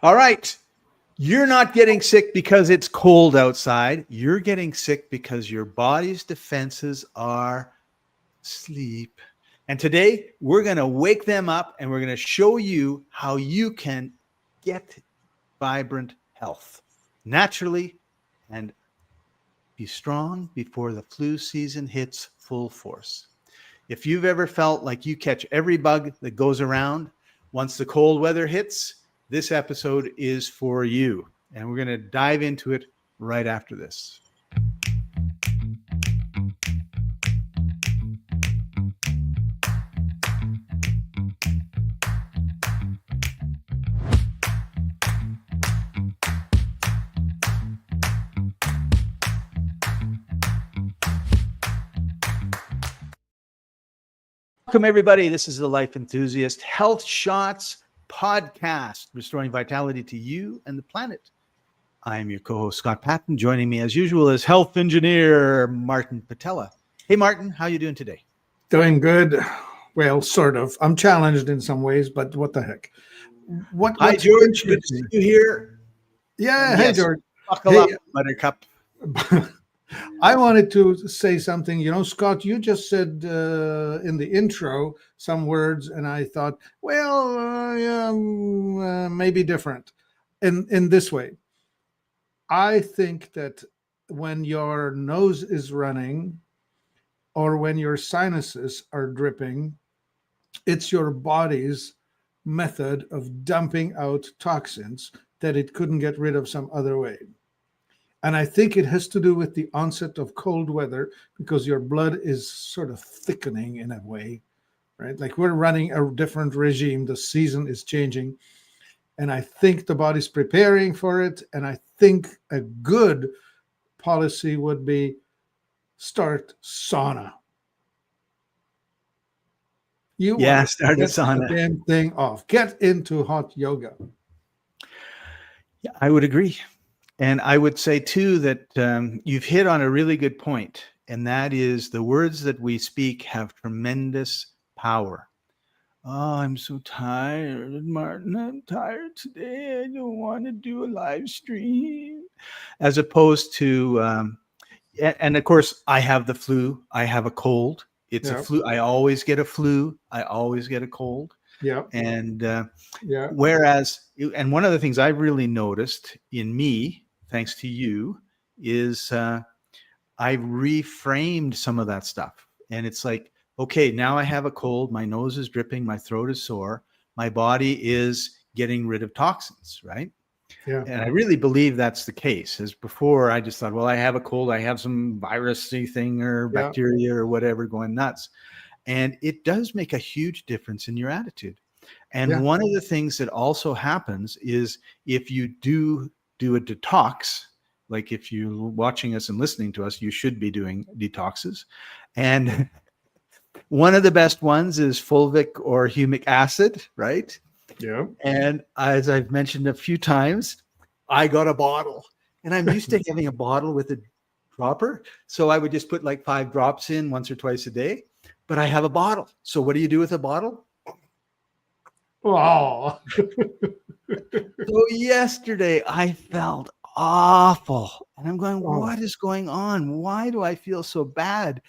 All right. You're not getting sick because it's cold outside. You're getting sick because your body's defenses are asleep. And today we're going to wake them up and we're going to show you how you can get vibrant health naturally and be strong before the flu season hits full force. If you've ever felt like you catch every bug that goes around once the cold weather hits, this episode is for you. And we're going to dive into it right after this. Welcome, everybody. This is the Life Enthusiast Health Shots podcast, restoring vitality to you and the planet. I'm your co-host, Scott Paton. Joining me, as usual, is health engineer Martin Pytela. Hey, Martin, how are you doing today? Doing good. Well, sort of. I'm challenged in some ways, but what the heck? Hi, George. Good to see you here. Yeah, and hey, yes, George. Buckle up, Buttercup. I wanted to say something. You know, Scott, you just said in the intro some words, and I thought, well, maybe different. In this way, I think that when your nose is running or when your sinuses are dripping, it's your body's method of dumping out toxins that it couldn't get rid of some other way. And I think it has to do with the onset of cold weather because your blood is sort of thickening in a way, right? Like we're running a different regime. The season is changing. And I think the body's preparing for it. And I think a good policy would be start sauna. Start a sauna. The damn thing off. Get into hot yoga. Yeah, I would agree. And I would say, too, that you've hit on a really good point, and that is the words that we speak have tremendous power. Oh, I'm so tired, Martin. I'm tired today. I don't want to do a live stream. As opposed to, and of course, I have the flu. I have a cold. It's a flu. I always get a flu. I always get a cold. Yeah. And whereas, and one of the things I've really noticed in me, thanks to you, is I reframed some of that stuff. And it's like, okay, now I have a cold, my nose is dripping, my throat is sore, my body is getting rid of toxins, right? Yeah. And I really believe that's the case. As before, I just thought, well, I have a cold, I have some virusy thing or bacteria or whatever going nuts. And it does make a huge difference in your attitude. And one of the things that also happens is if you do a detox, like if you're watching us and listening to us, you should be doing detoxes. And one of the best ones is fulvic or humic acid, right? Yeah. And as I've mentioned a few times, I got a bottle. And I'm used to having a bottle with a dropper. So I would just put like 5 drops in once or twice a day. But I have a bottle. So what do you do with a bottle? Oh. So yesterday I felt awful. And I'm going, what is going on? Why do I feel so bad?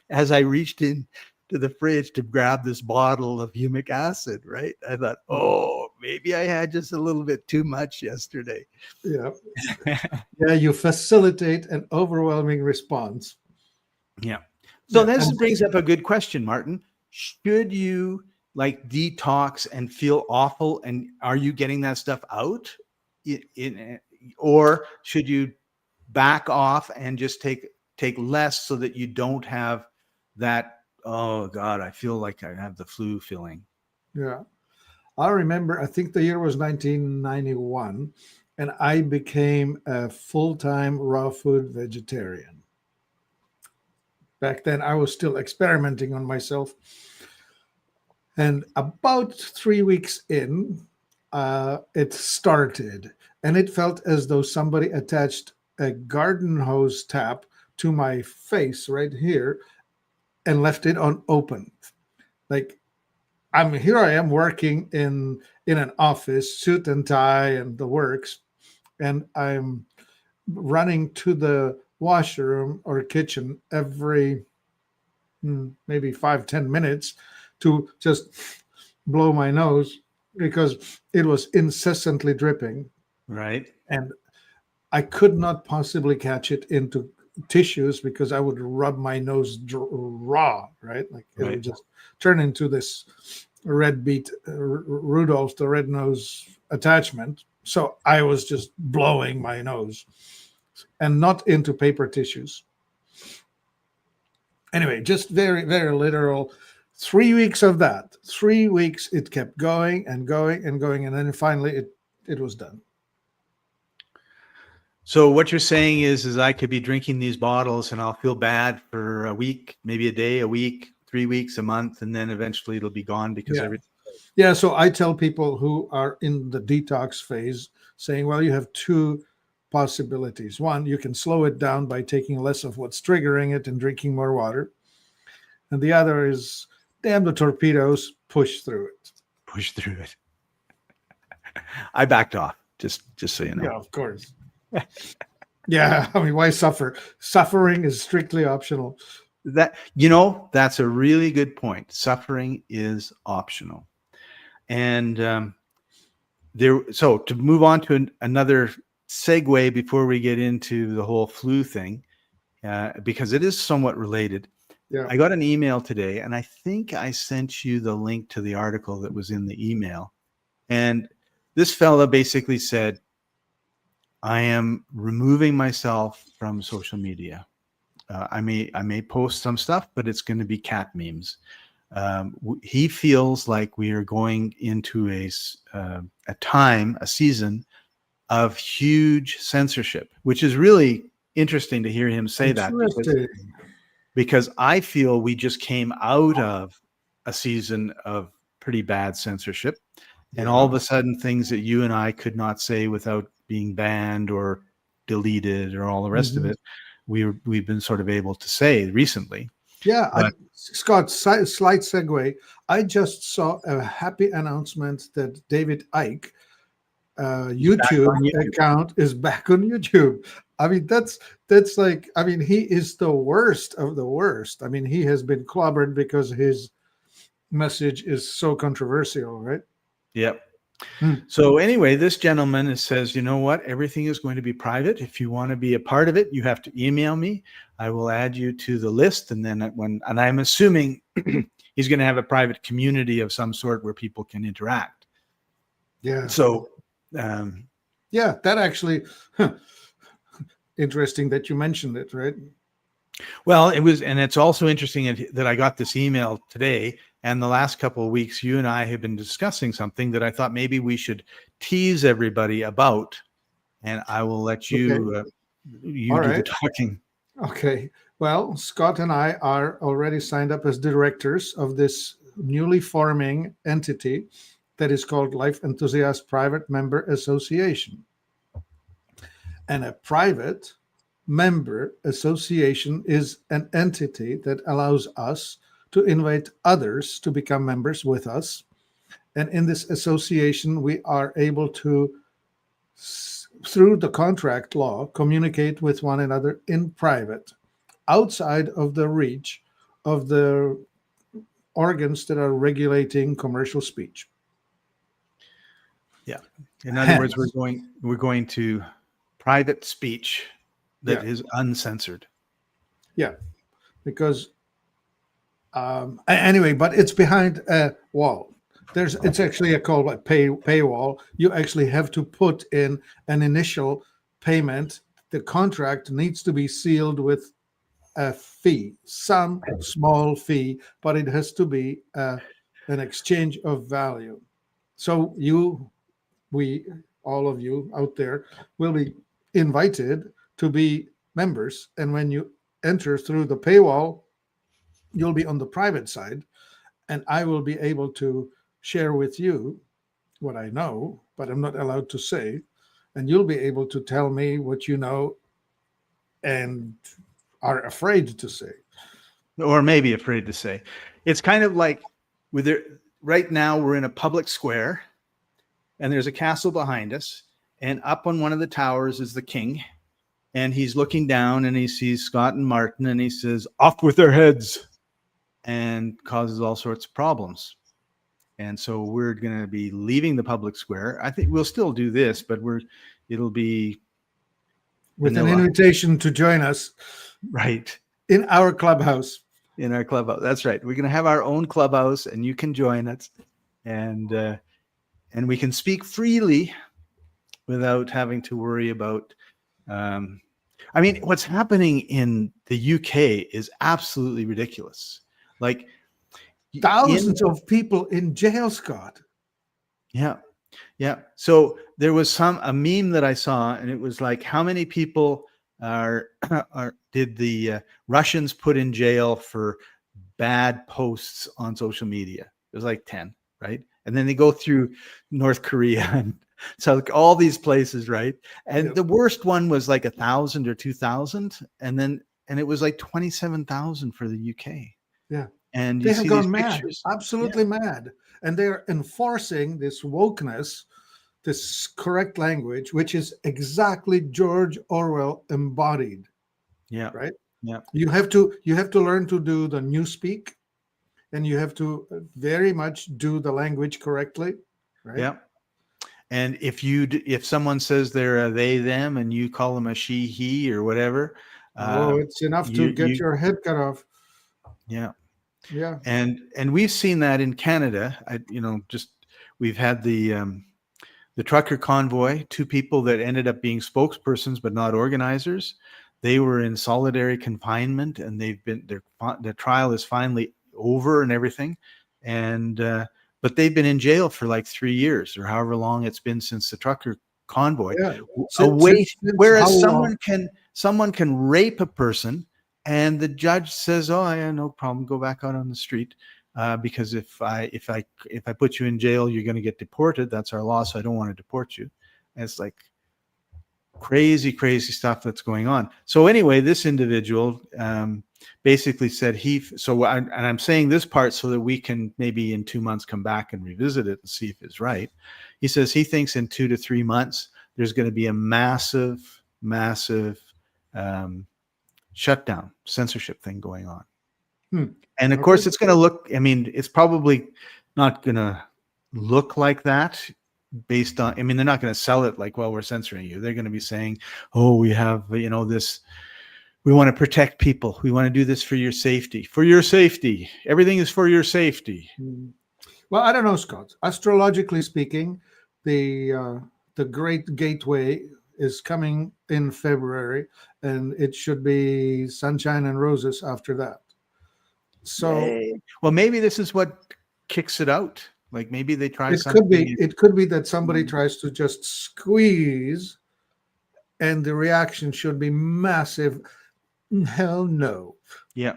As I reached into the fridge to grab this bottle of humic acid, right? I thought, oh, maybe I had just a little bit too much yesterday. Yeah. Yeah, you facilitate an overwhelming response. Yeah. So this brings up a good question, Martin. Should you like detox and feel awful? And are you getting that stuff out? Or should you back off and just take less so that you don't have that, oh God, I feel like I have the flu feeling? Yeah. I remember, I think the year was 1991, and I became a full-time raw food vegetarian. Back then, I was still experimenting on myself. And about 3 weeks in, it started. And it felt as though somebody attached a garden hose tap to my face right here and left it unopened. Like, here I am working in an office, suit and tie and the works, and I'm running to the washroom or kitchen every maybe 5-10 minutes to just blow my nose because it was incessantly dripping, Right. and I could not possibly catch it into tissues because I would rub my nose raw, right? Like it would Right. just turn into this red beet, Rudolph the red nose attachment. So I was just blowing my nose and not into paper tissues. Anyway, just very, very literal. 3 weeks of that. 3 weeks it kept going and going and going. And then finally it was done. So what you're saying is I could be drinking these bottles and I'll feel bad for a week, maybe a day, a week, 3 weeks, a month, and then eventually it'll be gone because everything. Yeah. So I tell people who are in the detox phase saying, well, you have two possibilities. One, you can slow it down by taking less of what's triggering it and drinking more water. And the other is, damn the torpedoes, push through it. Push through it. I backed off, just so you know. Yeah, of course. Yeah, I mean, why suffer? Suffering is strictly optional. That's a really good point. Suffering is optional. And so to move on to another segue before we get into the whole flu thing, because it is somewhat related. Yeah. I got an email today, and I think I sent you the link to the article that was in the email. And this fella basically said, I am removing myself from social media. I may post some stuff, but it's going to be cat memes. He feels like we are going into a season of huge censorship, which is really interesting to hear him say that, because I feel we just came out of a season of pretty bad censorship, and all of a sudden things that you and I could not say without being banned or deleted or all the rest of it, we've been sort of able to say recently. Yeah, Scott, slight segue. I just saw a happy announcement that David Icke YouTube account is back on YouTube. I mean, that's like, I mean, he is the worst of the worst. I mean, he has been clobbered because his message is so controversial, right? Yep. So anyway, this gentleman says, you know what? Everything is going to be private. If you want to be a part of it, you have to email me. I will add you to the list. And then and I'm assuming he's going to have a private community of some sort where people can interact. Yeah. So, yeah, that actually, interesting that you mentioned it, right? Well, and it's also interesting that I got this email today, and the last couple of weeks, you and I have been discussing something that I thought maybe we should tease everybody about, and I will let you do the talking. Okay. Well, Scott and I are already signed up as directors of this newly forming entity that is called Life Enthusiast Private Member Association. And a private member association is an entity that allows us to invite others to become members with us. And in this association, we are able to, through the contract law, communicate with one another in private, outside of the reach of the organs that are regulating commercial speech. Yeah. In other words, we're going to private speech that is uncensored. Yeah, because anyway, but it's behind a wall. It's actually called a paywall. You actually have to put in an initial payment. The contract needs to be sealed with a fee, some small fee, but it has to be an exchange of value. So all of you out there will be invited to be members. And when you enter through the paywall, you'll be on the private side, and I will be able to share with you what I know, but I'm not allowed to say. And you'll be able to tell me what you know and are afraid to say. Or maybe afraid to say. It's kind of like right now we're in a public square, and there's a castle behind us, and up on one of the towers is the king, and he's looking down and he sees Scott and Martin, and he says, "Off with their heads," and causes all sorts of problems. And so we're going to be leaving the public square. I think we'll still do this, but it'll be with vanilla. an invitation to join us Right. in our clubhouse. In our clubhouse. That's right. We're going to have our own clubhouse, and you can join us, and we can speak freely without having to worry about. I mean, what's happening in the UK is absolutely ridiculous. Like thousands of people in jail, Scott. Yeah. Yeah. So there was a meme that I saw, and it was like, how many people did the Russians put in jail for bad posts on social media? It was like 10, right? And then they go through North Korea and so all these places, right? And the worst one was like 1,000 or 2,000, and it was like 27,000 for the UK. Yeah. And they have gone mad, pictures. absolutely mad. And they're enforcing this wokeness, this correct language, which is exactly George Orwell embodied. Yeah. Right. Yeah. You have to learn to do the newspeak, and you have to very much do the language correctly. Right. Yeah. And if someone says they're a they, them, and you call them a she, he, or whatever. It's enough to get your head cut off. Yeah. Yeah. And we've seen that in Canada. We've had the trucker convoy, 2 people that ended up being spokespersons but not organizers. They were in solitary confinement, and their trial is finally over and everything. And but they've been in jail for like 3 years or however long it's been since the trucker convoy. Yeah. Whereas someone can rape a person, and the judge says, "Oh, yeah, no problem. Go back out on the street, because if I put you in jail, you're going to get deported. That's our law, so I don't want to deport you." And it's like crazy stuff that's going on. So anyway, this individual basically said I'm saying this part so that we can maybe in 2 months come back and revisit it and see if it's right. He says he thinks in 2 to 3 months there's going to be a massive shutdown, censorship thing going on. And of course it's going to look, it's probably not going to look like that based on, they're not going to sell it like, well, we're censoring you. They're going to be saying, oh, we have, this, we want to protect people. We want to do this for your safety. Everything is for your safety. Well, I don't know, Scott. Astrologically speaking, the Great Gateway is coming in February, and it should be sunshine and roses after that. So, well, maybe this is what kicks it out. Like maybe they try something. It could be that somebody tries to just squeeze, and the reaction should be massive. Hell no. Yeah.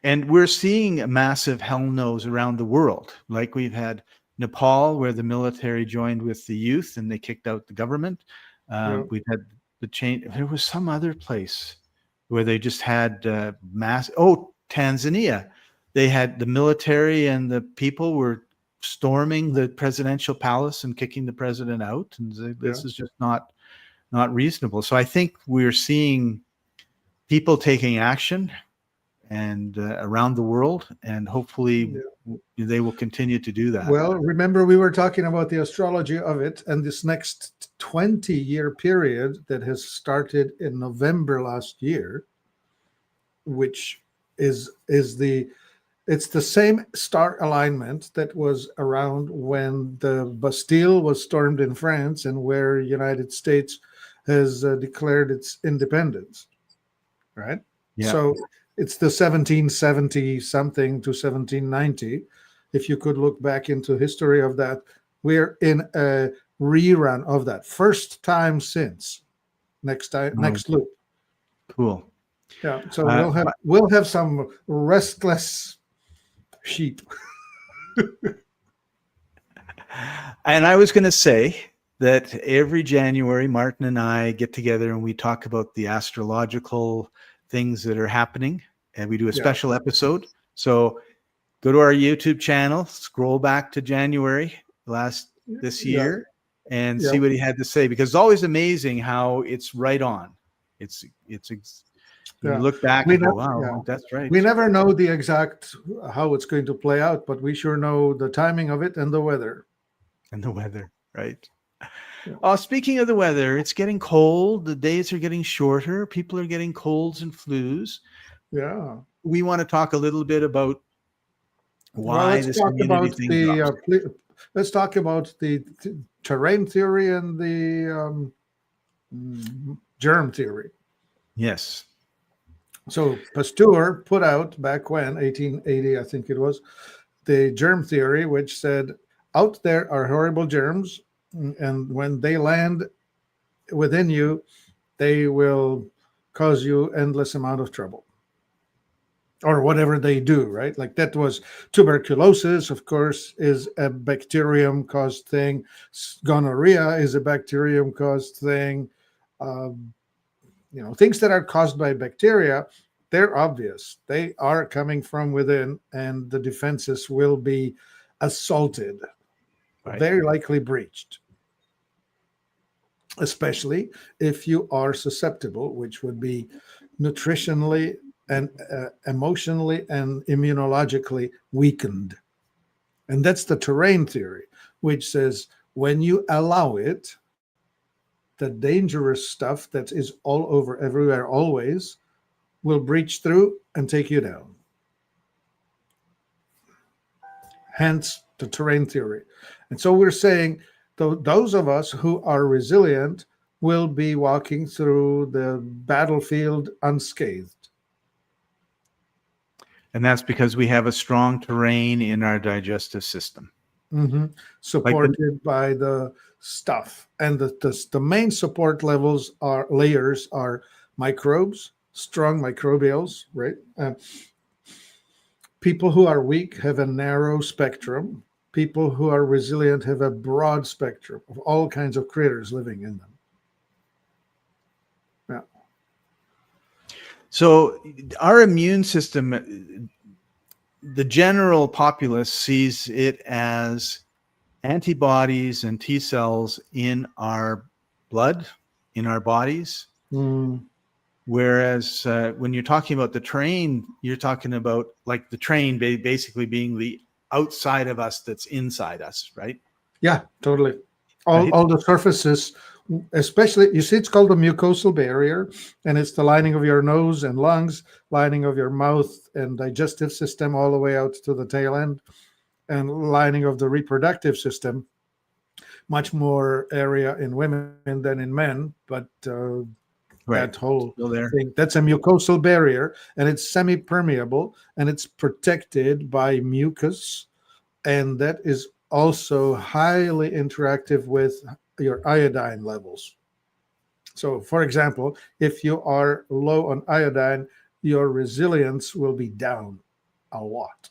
And we're seeing massive hell no's around the world. Like we've had Nepal, where the military joined with the youth and they kicked out the government. We've had the change. There was some other place where they just had Tanzania. They had the military and the people were storming the presidential palace and kicking the president out. And this is just not reasonable. So I think we're seeing people taking action and around the world, and hopefully they will continue to do that. Well, remember we were talking about the astrology of it, and this next 20-year period that has started in November last year, which it's the same star alignment that was around when the Bastille was stormed in France and where United States has declared its independence, right? Yeah. So it's the 1770 something to 1790. If you could look back into history of that, we're in a rerun of that. First time since. Next loop. Cool. Yeah. So we'll have some restless sheep. And I was going to say that every January, Martin and I get together and we talk about the astrological things that are happening, and we do a special episode. So go to our YouTube channel, scroll back to January this Yeah. year, and Yeah. see what he had to say, because it's always amazing how it's right on. You Yeah. look back We and go, never, wow, yeah. that's right. We never know the exact how it's going to play out, but we sure know the timing of it and the weather. And the weather, right? Yeah. Speaking of the weather, it's getting cold. The days are getting shorter. People are getting colds and flus. Yeah. We want to talk a little bit about Well, why this immunity thing drops. let's talk about the terrain theory and the germ theory. Yes. So Pasteur put out back when 1880, I think it was, the germ theory, which said out there are horrible germs, and when they land within you, they will cause you endless amount of trouble. Or whatever they do, right? Like that was tuberculosis, of course, is a bacterium caused thing. Gonorrhea is a bacterium caused thing. Um, things that are caused by bacteria, they're obvious. They are coming from within, and the defenses will be assaulted, Right. very likely breached, especially if you are susceptible, which would be nutritionally and emotionally and immunologically weakened. And that's the terrain theory, which says when you allow it, the dangerous stuff that is all over, everywhere, always will breach through and take you down. Hence the terrain theory. And so we're saying those of us who are resilient will be walking through the battlefield unscathed. And that's because we have a strong terrain in our digestive system. Mm-hmm. Supported by the stuff. And the main support layers are microbes, strong microbials, right? People who are weak have a narrow spectrum. People who are resilient have a broad spectrum of all kinds of critters living in them. Yeah. So our immune system, the general populace sees it as antibodies and T cells in our blood, in our bodies. Mm. Whereas when you're talking about the terrain, you're talking about like the terrain basically being the outside of us that's inside us, right? Yeah, totally. Right? All the surfaces, especially, you see, it's called the mucosal barrier, and it's the lining of your nose and lungs, lining of your mouth and digestive system all the way out to the tail end, and lining of the reproductive system. Much more area in women than in men, but that whole thing, that's a mucosal barrier, and it's semi-permeable, and it's protected by mucus, and that is also highly interactive with your iodine levels. So, for example, if you are low on iodine, your resilience will be down a lot.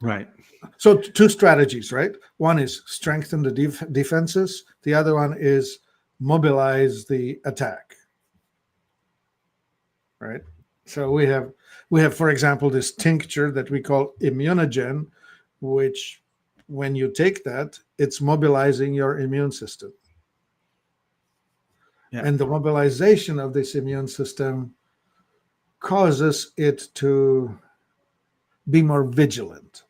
Right. So two strategies, right? One is strengthen the defenses. The other one is mobilize the attack. Right? So we have, for example, this tincture that we call immunogen, which when you take that, it's mobilizing your immune system. Yeah. And the mobilization of this immune system causes it to be more vigilant.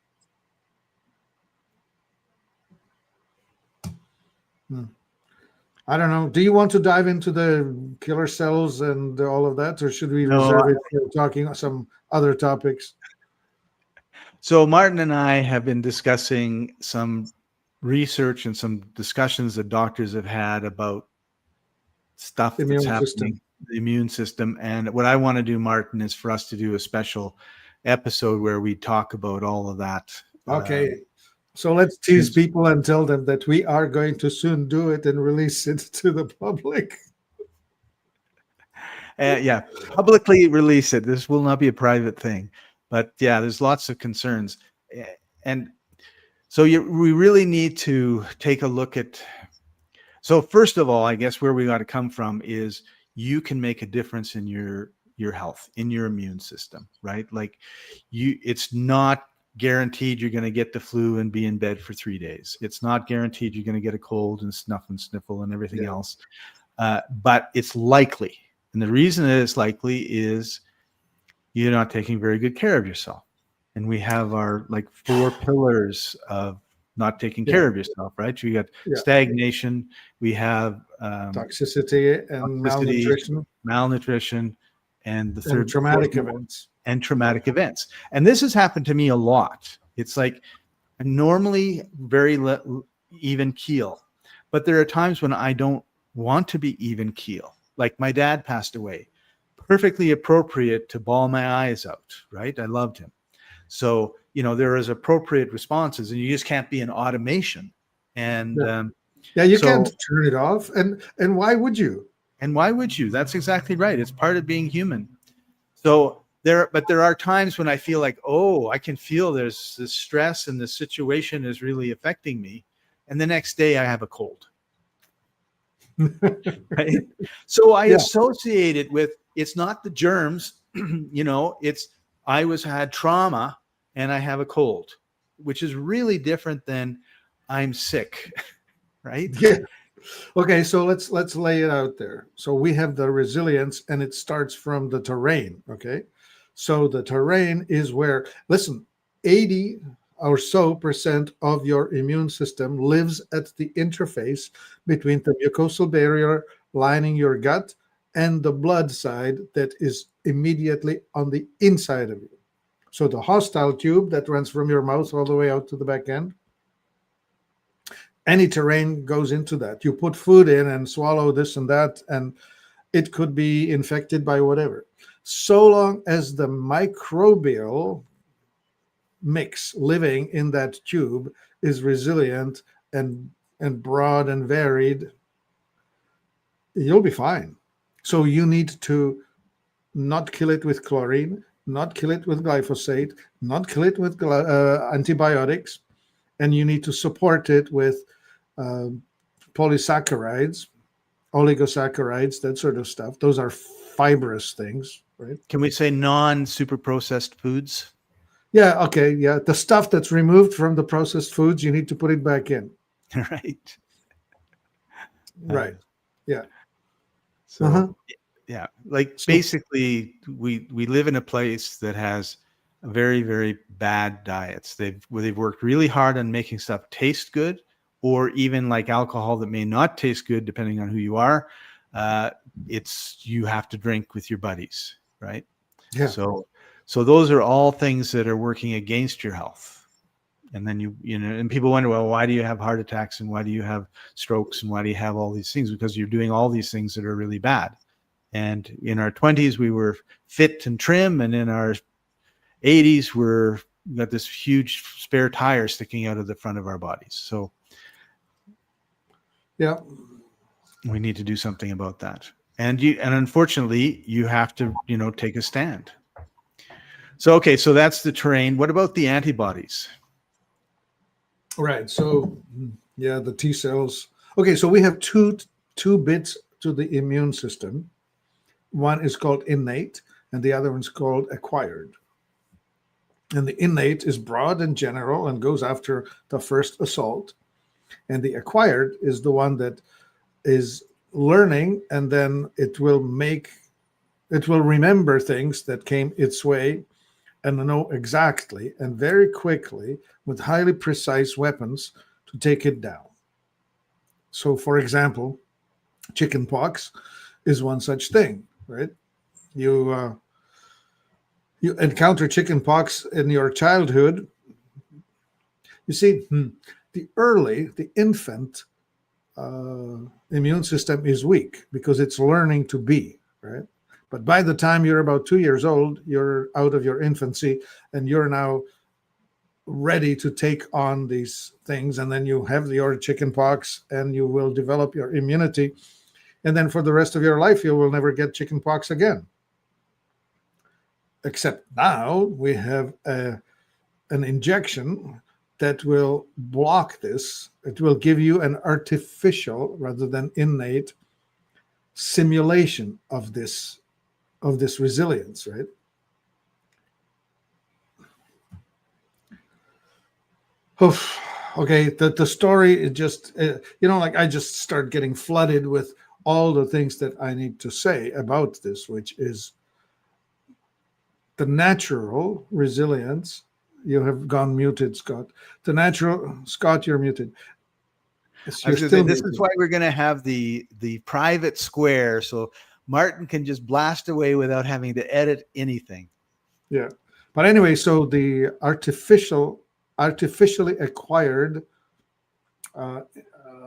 I don't know. Do you want to dive into the killer cells and all of that, or should we reserve it for talking some other topics? So Martin and I have been discussing some research and some discussions that doctors have had about stuff that's happening, the immune system. And what I want to do, Martin, is for us to do a special episode where we talk about all of that. Okay. So let's tease people and tell them that we are going to soon do it and release it to the public. Yeah, publicly release it. This will not be a private thing. But yeah, there's lots of concerns. And so we really need to take a look at. So first of all, I guess where we got to come from is you can make a difference in your your health, in your immune system, right? Like it's not guaranteed you're going to get the flu and be in bed for 3 days. It's not guaranteed you're going to get a cold and snuff and sniffle and everything else. But it's likely. And the reason that it's likely is you're not taking very good care of yourself. And we have our like 4 pillars of not taking care of yourself, right? We got stagnation, we have toxicity and malnutrition, and the third, traumatic events. And traumatic events. And this has happened to me a lot. It's like I'm normally very even keel, but there are times when I don't want to be even keel. Like my dad passed away. Perfectly appropriate to bawl my eyes out, right? I loved him. So, there is appropriate responses, and you just can't be an automation. And you can't turn it off. And why would you? And why would you? That's exactly right. It's part of being human. So there are times when I feel like, I can feel there's this stress and this situation is really affecting me. And the next day I have a cold. Right? So I associate it with, it's not the germs, it's had trauma and I have a cold, which is really different than I'm sick, right? Yeah. Okay, so let's lay it out there. So we have the resilience, and it starts from the terrain, okay? So the terrain is where, listen, 80 or so % of your immune system lives at the interface between the mucosal barrier lining your gut and the blood side that is immediately on the inside of you. So the hostile tube that runs from your mouth all the way out to the back end, any terrain goes into that. You put food in and swallow this and that, and it could be infected by whatever. So long as the microbial mix living in that tube is resilient and broad and varied, you'll be fine. So you need to not kill it with chlorine, not kill it with glyphosate, not kill it with antibiotics, and you need to support it with polysaccharides, oligosaccharides, that sort of stuff. Those are fibrous things, right? Can we say non-super processed foods? Yeah, okay, yeah. The stuff that's removed from the processed foods, you need to put it back in. Right. Right. Yeah. So, like basically we live in a place that has very, very bad diets. They've worked really hard on making stuff taste good, or even like alcohol that may not taste good, depending on who you are. You have to drink with your buddies, right? Yeah. So those are all things that are working against your health. And then and people wonder, well, why do you have heart attacks and why do you have strokes and why do you have all these things? Because you're doing all these things that are really bad. And in our 20s, we were fit and trim, and in our 80s, we got this huge spare tire sticking out of the front of our bodies. So yeah, we need to do something about that. And unfortunately, you have to, take a stand. So, okay, so that's the terrain. What about the antibodies? Right. So, the T cells. Okay, so we have two bits to the immune system. One is called innate, and the other one's called acquired. And the innate is broad and general and goes after the first assault. And the acquired is the one that is learning, and then it will remember things that came its way and know exactly and very quickly with highly precise weapons to take it down. So, for example, chickenpox is one such thing, right? You encounter chickenpox in your childhood. You see, the infant immune system is weak because it's learning to be, right? But by the time you're about 2 years old, you're out of your infancy and you're now ready to take on these things. And then you have your chickenpox and you will develop your immunity. And then for the rest of your life, you will never get chickenpox again. Except now we have an injection that will block this. It will give you an artificial rather than innate simulation of this of this resilience, right? Oof. Okay, the story is just, like I just start getting flooded with all the things that I need to say about this, which is the natural resilience. You have gone muted, Scott. The natural, Scott, you're muted. I You're was going to say, still this muted. is why we're going to have the private square, so Martin can just blast away without having to edit anything. Yeah. But anyway, so the artificially acquired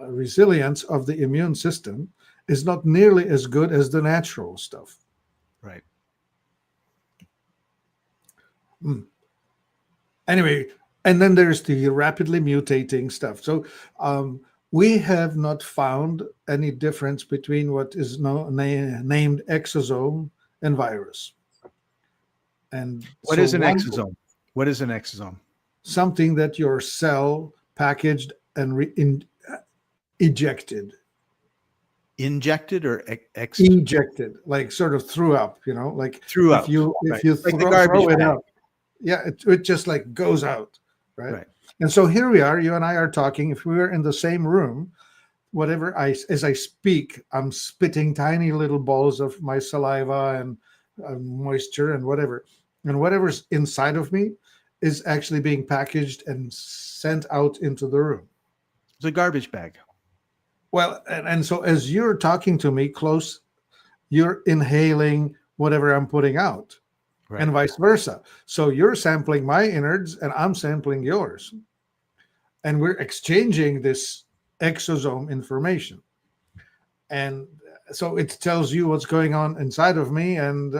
resilience of the immune system is not nearly as good as the natural stuff. Right. Anyway, and then there's the rapidly mutating stuff. So we have not found any difference between what is named exosome and virus. And what is an exosome? What is an exosome? Something that your cell packaged and ejected. Injected or ejected, like sort of threw up, like threw if out. you Right. throw it out, it just like goes out, right? And so here we are, you and I are talking. If we were in the same room, as I speak, I'm spitting tiny little balls of my saliva and moisture and whatever's inside of me is actually being packaged and sent out into the room. It's a garbage bag. Well, and so as you're talking to me close, you're inhaling whatever I'm putting out, and vice versa. So you're sampling my innards and I'm sampling yours. And we're exchanging this exosome information. And so it tells you what's going on inside of me and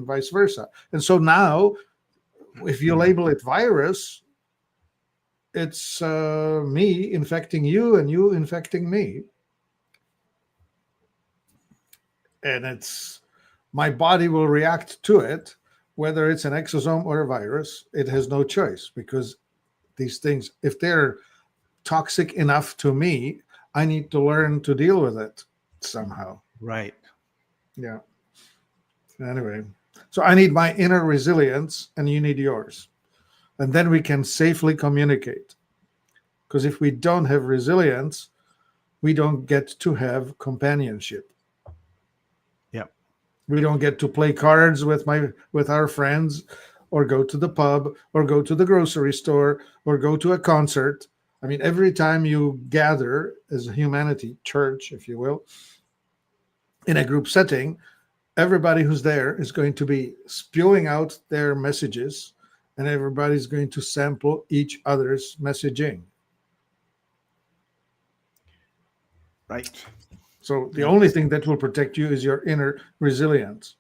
vice versa. And so now, if you label it virus, it's me infecting you and you infecting me. And it's my body will react to it, whether it's an exosome or a virus. It has no choice, because these things, if they're toxic enough to me, I need to learn to deal with it somehow. Right. Yeah. Anyway, so I need my inner resilience and you need yours. And then we can safely communicate. Because if we don't have resilience, we don't get to have companionship. Yep. We don't get to play cards with our friends, or go to the pub, or go to the grocery store, or go to a concert. I mean, every time you gather as a humanity, church, if you will, in a group setting, everybody who's there is going to be spewing out their messages, and everybody's going to sample each other's messaging. Right. So the only thing that will protect you is your inner resilience.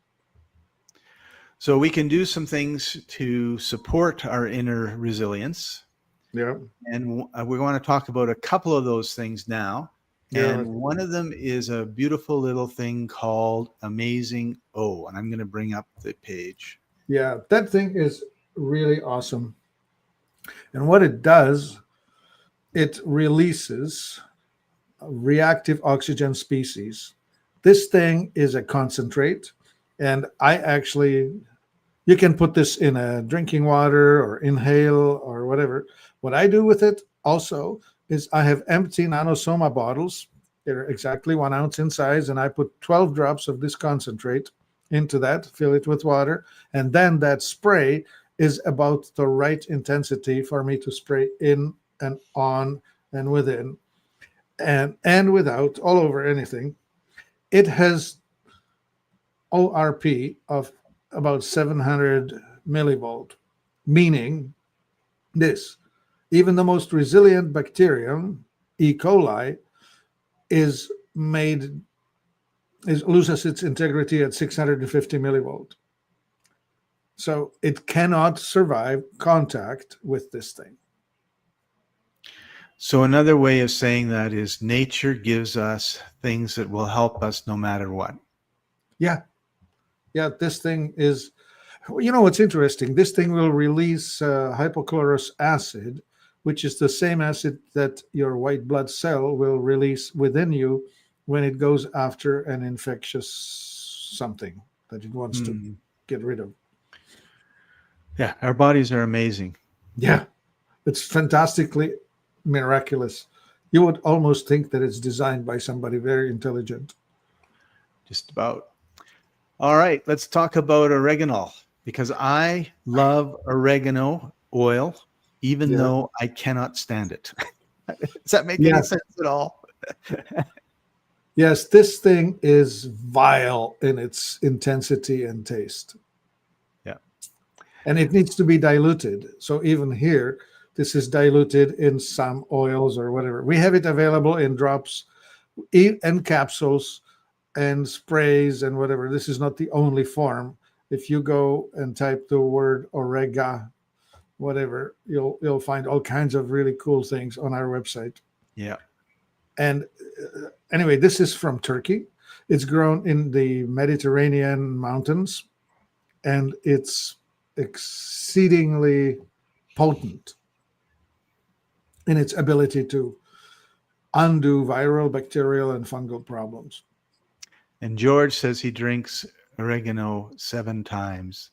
So we can do some things to support our inner resilience. Yeah. And we're going to talk about a couple of those things now. Yeah. And one of them is a beautiful little thing called Amazing O. And I'm going to bring up the page. Yeah, that thing is really awesome. And what it does, it releases reactive oxygen species. This thing is a concentrate. And you can put this in a drinking water or inhale or whatever. What I do with it also is I have empty nanosoma bottles. They're exactly 1 ounce in size. And I put 12 drops of this concentrate into that, fill it with water. And then that spray is about the right intensity for me to spray in and on and within and without, all over anything. It has ORP of about 700 millivolt, meaning this: even the most resilient bacterium, E. coli, loses its integrity at 650 millivolt. So it cannot survive contact with this thing. So another way of saying that is nature gives us things that will help us no matter what. Yeah. Yeah, this thing is, what's interesting, this thing will release hypochlorous acid, which is the same acid that your white blood cell will release within you when it goes after an infectious something. that it wants to get rid of. Yeah, our bodies are amazing. Yeah, it's fantastically miraculous. You would almost think that it's designed by somebody very intelligent. Just about. All right, let's talk about oregano, because I love oregano oil, even Yeah. though I cannot stand it. Does that make any Yeah. sense at all? Yes, this thing is vile in its intensity and taste. Yeah. And it needs to be diluted. So even here, this is diluted in some oils or whatever. We have it available in drops and capsules and sprays and whatever. This is not the only form. If you go and type the word orega, whatever, you'll find all kinds of really cool things on our website. Yeah. And anyway, this is from Turkey. It's grown in the Mediterranean mountains, and it's exceedingly potent in its ability to undo viral, bacterial, and fungal problems. And George says he drinks oregano 7 times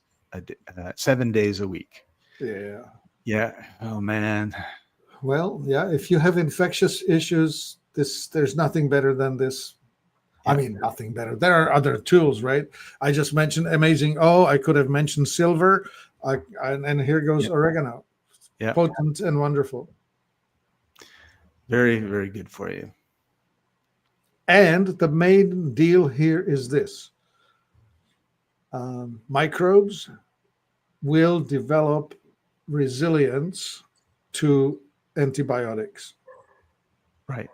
7 days a week. Yeah. Yeah. Oh man. Well, yeah. If you have infectious issues, there's nothing better than this. I mean, nothing better. There are other tools, right? I just mentioned amazing. Oh, I could have mentioned silver, and here goes oregano. Yeah. Potent and wonderful. Very, very good for you. And the main deal here is this: microbes will develop resilience to antibiotics. Right.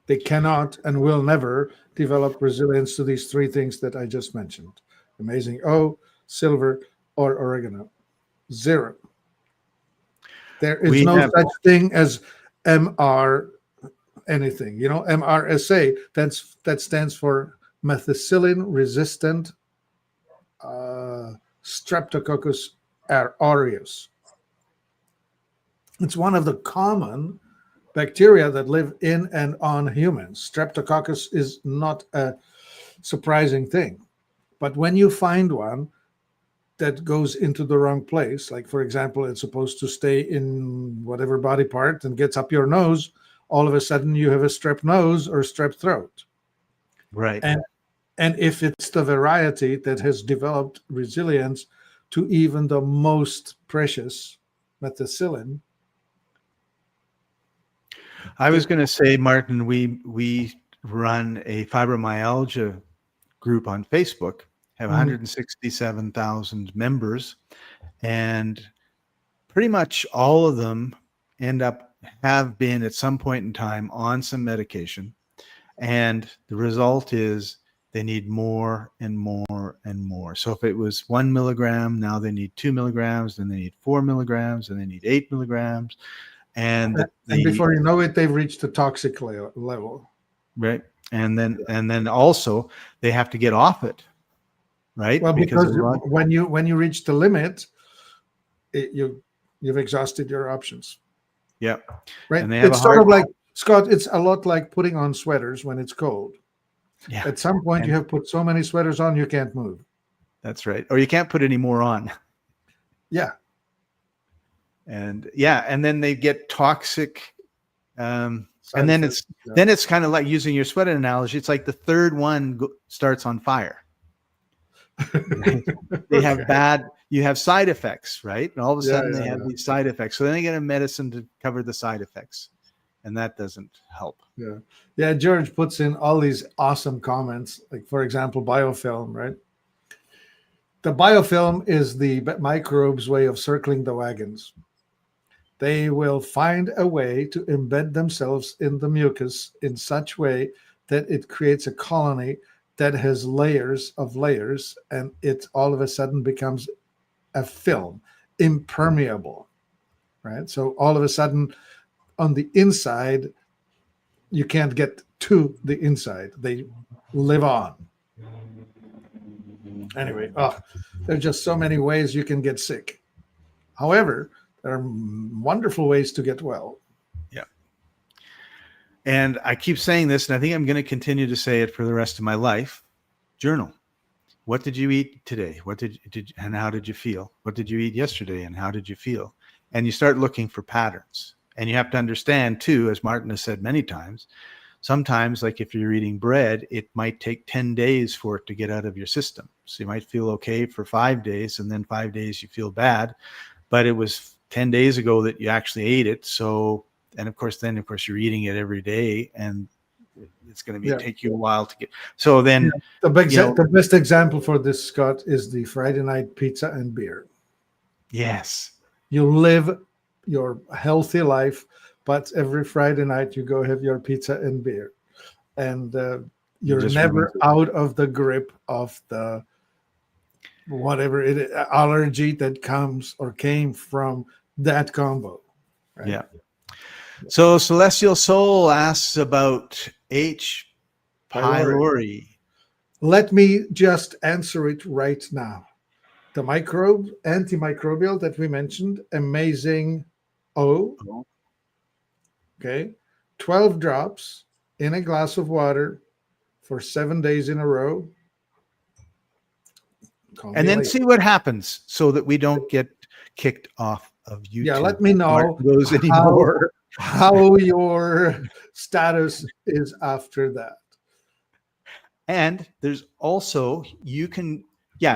They cannot and will never develop resilience to these 3 things that I just mentioned: amazing O, silver, or oregano. 0. There is no such thing as MR anything. You know, MRSA, that stands for methicillin resistant Streptococcus aureus. It's one of the common bacteria that live in and on humans. Streptococcus is not a surprising thing. But when you find one that goes into the wrong place, like, for example, it's supposed to stay in whatever body part and gets up your nose, all of a sudden you have a strep nose or strep throat. Right. And if it's the variety that has developed resilience to even the most precious methicillin. I was going to say, Martin, we run a fibromyalgia group on Facebook, have 167,000 members, and pretty much all of them have been at some point in time on some medication. And the result is they need more and more and more. So if it was 1 milligram, now they need 2 milligrams, then they need 4 milligrams, and they need 8 milligrams. And before you know it, they've reached the toxic level. Right. And then also they have to get off it. Right. Well, because when you reach the limit, you've exhausted your options. Yeah. Right. And it's sort of like, Scott, it's a lot like putting on sweaters when it's cold. Yeah. At some point, you have put so many sweaters on, you can't move. That's right. Or you can't put any more on. Yeah. And then they get toxic. And then it's kind of like, using your sweater analogy, it's like the third one starts on fire. They have you have side effects, right? And all of a sudden they have these side effects. So then they get a medicine to cover the side effects. And that doesn't help. Yeah. George puts in all these awesome comments, like, for example, biofilm, right? The biofilm is the microbes' way of circling the wagons. They will find a way to embed themselves in the mucus in such way that it creates a colony that has layers of layers, and it all of a sudden becomes a film, impermeable, right? So all of a sudden, on the inside, you can't get to the inside. They live on. Anyway, there are just so many ways you can get sick. However, there are wonderful ways to get well. Yeah. And I keep saying this, and I think I'm going to continue to say it for the rest of my life. Journal. what did you eat today? What and how did you feel? What did you eat yesterday and how did you feel? And you start looking for patterns. And you have to understand too, as Martin has said many times, sometimes, like if you're eating bread, it might take 10 days for it to get out of your system. So you might feel okay for 5 days, and then 5 days you feel bad, but it was 10 days ago that you actually ate it. So, and of course, you're eating it every day, and it's going to take you a while to get. So then the best example for this, Scott, is the Friday night pizza and beer. Yes. You live your healthy life, but every Friday night you go have your pizza and beer, and you're never out of the grip of the whatever allergy that comes or came from that combo. Right? Yeah. So Celestial Soul asks about H. pylori. Let me just answer it right now. The antimicrobial that we mentioned, amazing O. Okay. 12 drops in a glass of water for 7 days in a row. And then see what happens so that we don't get kicked off of YouTube. Yeah, let me know how your status is after that. And there's also,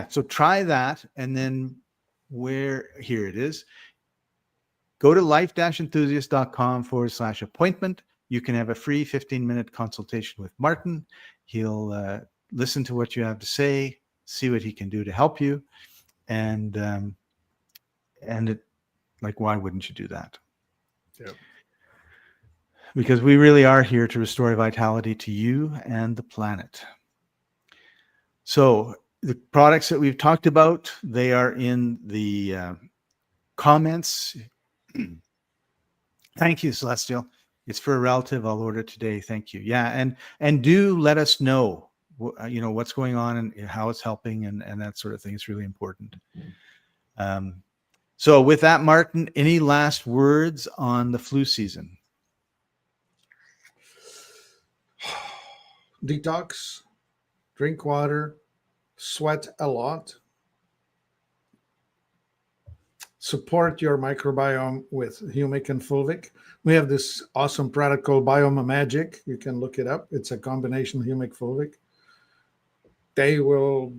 so try that. And then here it is. Go to life-enthusiast.com/appointment. You can have a free 15-minute consultation with Martin. He'll listen to what you have to say, see what he can do to help you. And why wouldn't you do that? Yep. Because we really are here to restore vitality to you and the planet. So the products that we've talked about, they are in the comments. Thank you, Celestial. It's for a relative. I'll order today. Thank you. Yeah, and do let us know, what's going on and how it's helping and that sort of thing. It's really important. So with that, Martin, any last words on the flu season? Detox, drink water, sweat a lot. Support your microbiome with humic and fulvic. We have this awesome product called Biome Magic. You can look it up. It's a combination humic fulvic. They will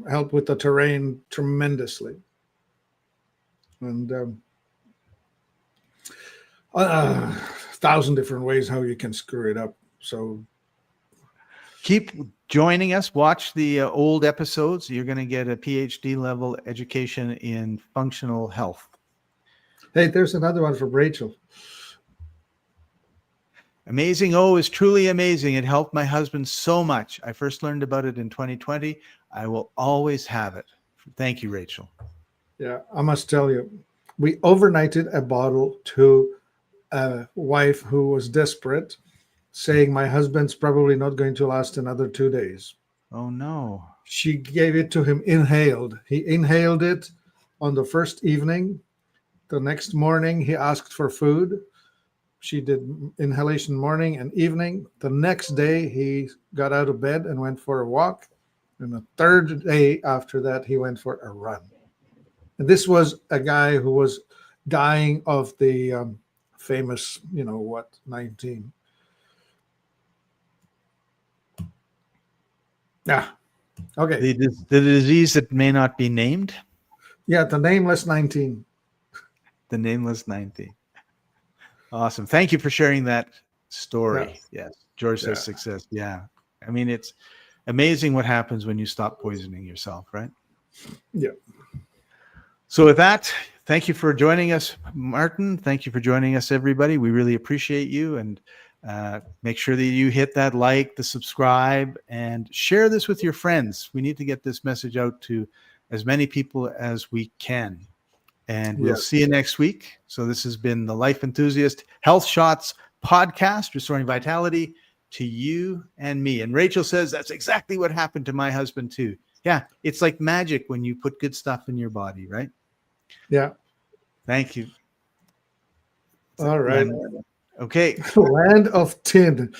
help with the terrain tremendously. And 1,000 different ways how you can screw it up. So keep joining us. Watch the old episodes. You're going to get a PhD level education in functional health. Hey, there's another one from Rachel. Amazing O is truly amazing. It helped my husband so much. I first learned about it in 2020. I will always have it. Thank you, Rachel. Yeah, I must tell you, we overnighted a bottle to a wife who was desperate, saying my husband's probably not going to last another 2 days. Oh, no. She gave it to him inhaled. He inhaled it on the first evening. The next morning, he asked for food. She did inhalation morning and evening. The next day, he got out of bed and went for a walk. And the third day after that, he went for a run. And this was a guy who was dying of the famous, 19. Yeah. Okay. The disease that may not be named? Yeah, the nameless 19. The nameless 19. Awesome. Thank you for sharing that story. Yeah. Yes. George says success. Yeah. I mean, it's amazing what happens when you stop poisoning yourself, right? Yeah. So with that, thank you for joining us, Martin. Thank you for joining us, everybody. We really appreciate you. And make sure that you hit that like, the subscribe, and share this with your friends. We need to get this message out to as many people as we can. And we'll see you next week. So this has been the Life Enthusiast Health Shots podcast, restoring vitality to you and me. And Rachel says that's exactly what happened to my husband too. Yeah, it's like magic when you put good stuff in your body, right? Yeah. Thank you. All right. Okay. Land of tin.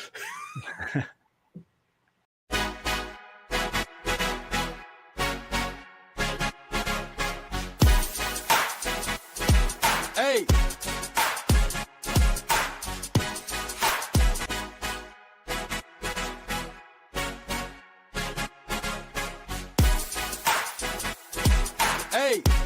Hey!